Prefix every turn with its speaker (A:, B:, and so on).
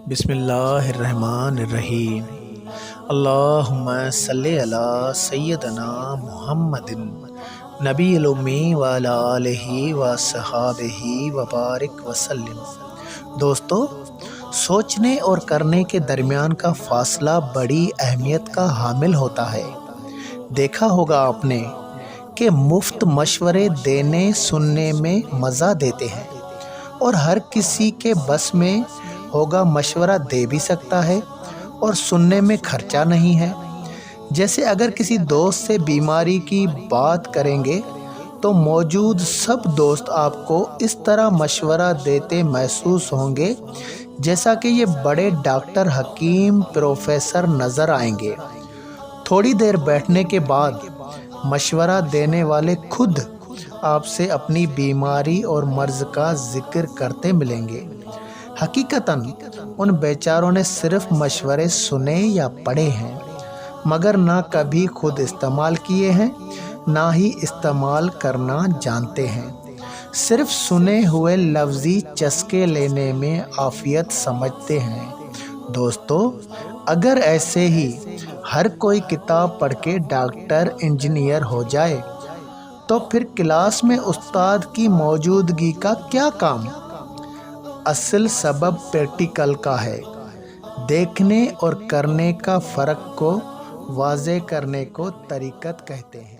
A: بسم اللہ الرحمن الرحیم۔ اللہم صلی علی سیدنا محمد نبی الامی وعلی آلہ وصحابہ وبارک وسلم۔ دوستو، سوچنے اور کرنے کے درمیان کا فاصلہ بڑی اہمیت کا حامل ہوتا ہے۔ دیکھا ہوگا آپ نے کہ مفت مشورے دینے سننے میں مزہ دیتے ہیں، اور ہر کسی کے بس میں ہوگا مشورہ دے بھی سکتا ہے اور سننے میں خرچہ نہیں ہے۔ جیسے اگر کسی دوست سے بیماری کی بات کریں گے تو موجود سب دوست آپ کو اس طرح مشورہ دیتے محسوس ہوں گے جیسا کہ یہ بڑے ڈاکٹر، حکیم، پروفیسر نظر آئیں گے۔ تھوڑی دیر بیٹھنے کے بعد مشورہ دینے والے خود آپ سے اپنی بیماری اور مرض کا ذکر کرتے ملیں گے۔ حقیقتاً ان بیچاروں نے صرف مشورے سنے یا پڑھے ہیں، مگر نہ کبھی خود استعمال کیے ہیں، نہ ہی استعمال کرنا جانتے ہیں۔ صرف سنے ہوئے لفظی چسکے لینے میں عافیت سمجھتے ہیں۔ دوستو، اگر ایسے ہی ہر کوئی کتاب پڑھ کے ڈاکٹر، انجینئر ہو جائے تو پھر کلاس میں استاد کی موجودگی کا کیا کام؟ اصل سبب پریکٹیکل کا ہے۔ دیکھنے اور کرنے کا فرق کو واضح کرنے کو طریقت کہتے ہیں۔